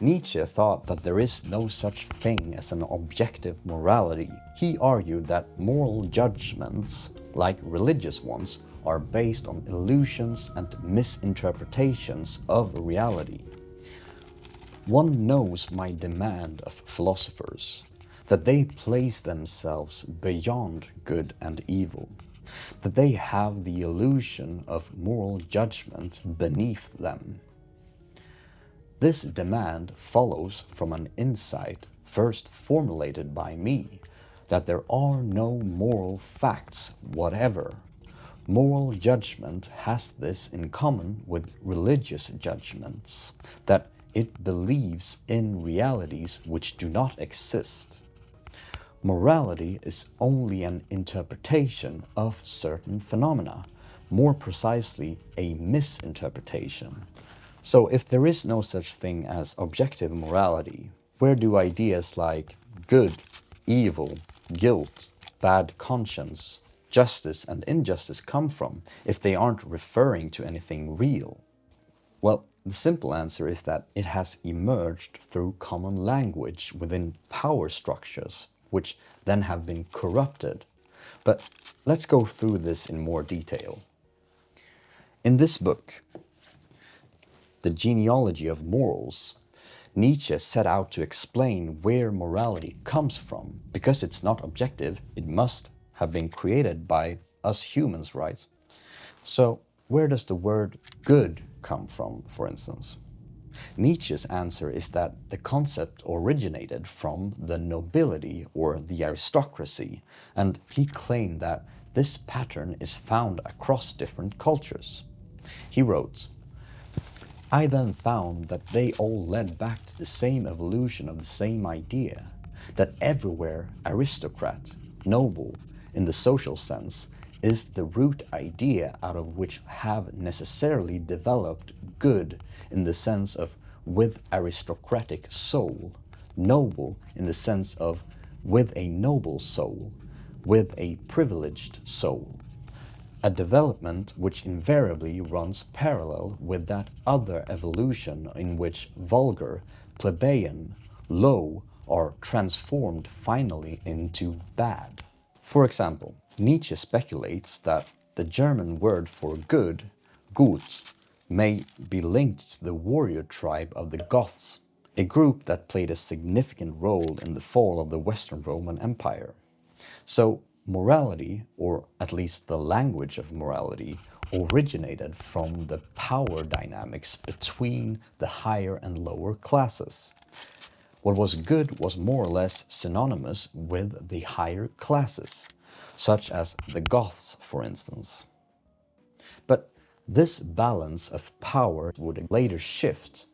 Nietzsche thought that there is no such thing as an objective morality. He argued that moral judgments, like religious ones, are based on illusions and misinterpretations of reality. One knows my demand of philosophers, that they place themselves beyond good and evil, that they have the illusion of moral judgment beneath them. This demand follows from an insight first formulated by me, that there are no moral facts whatever. Moral judgment has this in common with religious judgments, that it believes in realities which do not exist. Morality is only an interpretation of certain phenomena, more precisely a misinterpretation. So if there is no such thing as objective morality, where do ideas like good, evil, guilt, bad conscience, justice and injustice come from if they aren't referring to anything real? Well, the simple answer is that it has emerged through common language within power structures, which then have been corrupted. But let's go through this in more detail. In this book, The Genealogy of Morals, Nietzsche set out to explain where morality comes from. Because it's not objective, it must have been created by us humans, right? So, where does the word good come from, for instance? Nietzsche's answer is that the concept originated from the nobility or the aristocracy, and he claimed that this pattern is found across different cultures. He wrote, "I then found that they all led back to the same evolution of the same idea, that everywhere aristocrat, noble, in the social sense, is the root idea out of which have necessarily developed good in the sense of with aristocratic soul, noble in the sense of with a noble soul, with a privileged soul. A development which invariably runs parallel with that other evolution in which vulgar, plebeian, low are transformed finally into bad." For example, Nietzsche speculates that the German word for good, gut, may be linked to the warrior tribe of the Goths, a group that played a significant role in the fall of the Western Roman Empire. So, morality, or at least the language of morality, originated from the power dynamics between the higher and lower classes. What was good was more or less synonymous with the higher classes, such as the Goths, for instance. But this balance of power would later shift.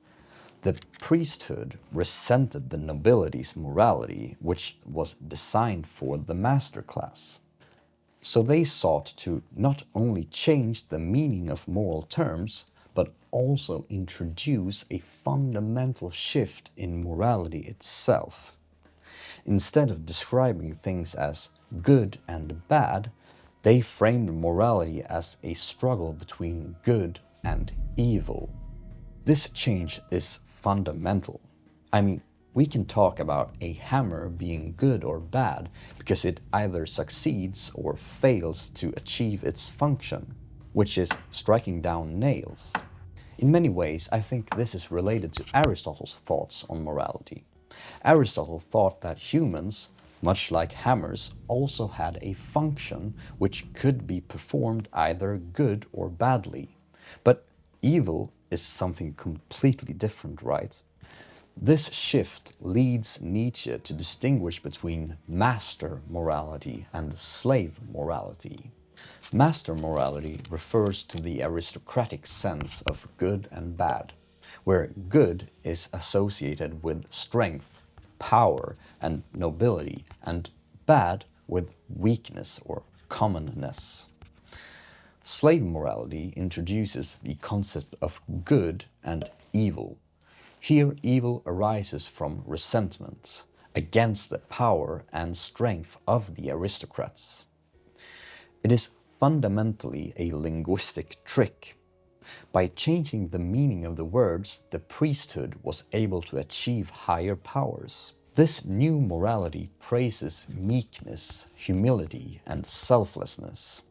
The priesthood resented the nobility's morality, which was designed for the master class. So they sought to not only change the meaning of moral terms, but also introduce a fundamental shift in morality itself. Instead of describing things as good and bad, they framed morality as a struggle between good and evil. This change is fundamental. I mean, we can talk about a hammer being good or bad because it either succeeds or fails to achieve its function, which is striking down nails. In many ways, I think this is related to Aristotle's thoughts on morality. Aristotle thought that humans, much like hammers, also had a function which could be performed either good or badly. But evil is something completely different, right? This shift leads Nietzsche to distinguish between master morality and slave morality. Master morality refers to the aristocratic sense of good and bad, where good is associated with strength, power, and nobility, and bad with weakness or commonness. Slave morality introduces the concept of good and evil. Here, evil arises from resentment against the power and strength of the aristocrats. It is fundamentally a linguistic trick. By changing the meaning of the words, the priesthood was able to achieve higher powers. This new morality praises meekness, humility, and selflessness,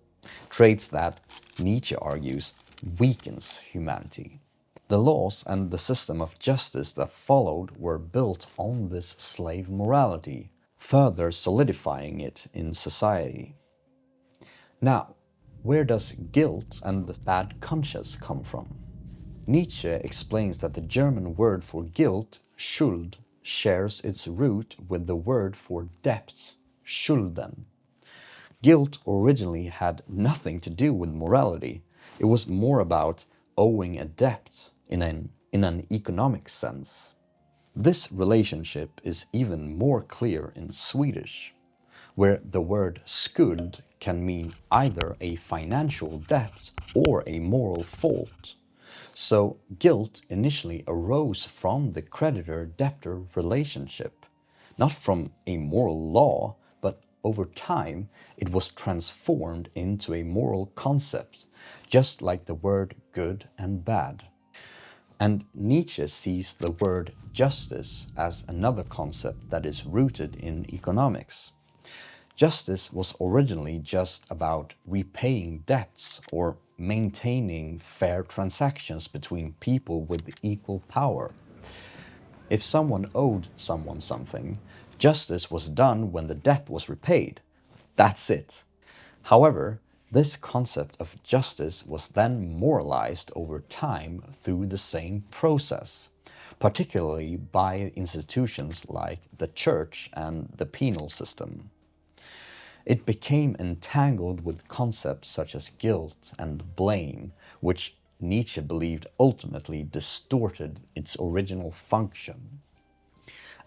traits that, Nietzsche argues, weakens humanity. The laws and the system of justice that followed were built on this slave morality, further solidifying it in society. Now, where does guilt and the bad conscience come from? Nietzsche explains that the German word for guilt, Schuld, shares its root with the word for debt, Schulden. Guilt originally had nothing to do with morality. It was more about owing a debt in an economic sense. This relationship is even more clear in Swedish, where the word skuld can mean either a financial debt or a moral fault. So guilt initially arose from the creditor-debtor relationship, not from a moral law, but over time it was transformed into a moral concept, just like the word good and bad. And Nietzsche sees the word justice as another concept that is rooted in economics. Justice was originally just about repaying debts or maintaining fair transactions between people with equal power. If someone owed someone something, justice was done when the debt was repaid. That's it. However, this concept of justice was then moralized over time through the same process, particularly by institutions like the church and the penal system. It became entangled with concepts such as guilt and blame, which Nietzsche believed ultimately distorted its original function.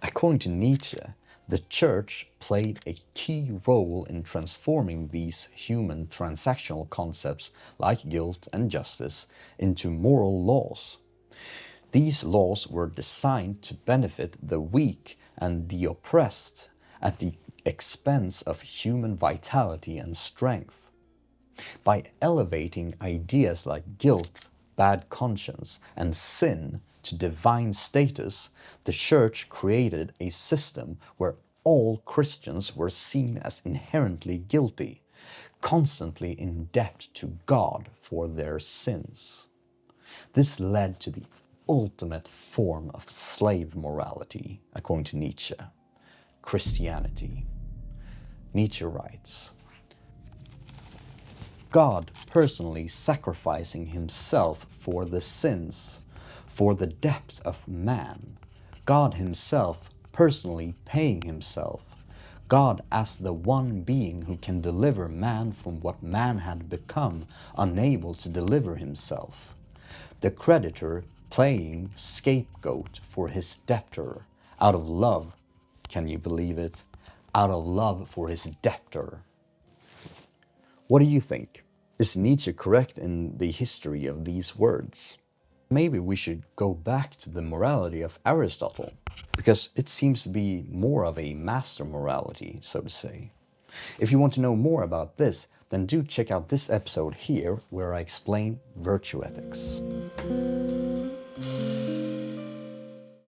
According to Nietzsche, the church played a key role in transforming these human transactional concepts like guilt and justice into moral laws. These laws were designed to benefit the weak and the oppressed at the expense of human vitality and strength. By elevating ideas like guilt, bad conscience, and sin to divine status, the Church created a system where all Christians were seen as inherently guilty, constantly in debt to God for their sins. This led to the ultimate form of slave morality, according to Nietzsche, Christianity. Nietzsche writes, God personally sacrificing himself for the sins, for the depth of man, God himself personally paying himself, God as the one being who can deliver man from what man had become unable to deliver himself, the creditor playing scapegoat for his debtor out of love, can you believe it? Out of love for his debtor. What do you think? Is Nietzsche correct in the history of these words? Maybe we should go back to the morality of Aristotle, because it seems to be more of a master morality, so to say. If you want to know more about this, then do check out this episode here, where I explain virtue ethics.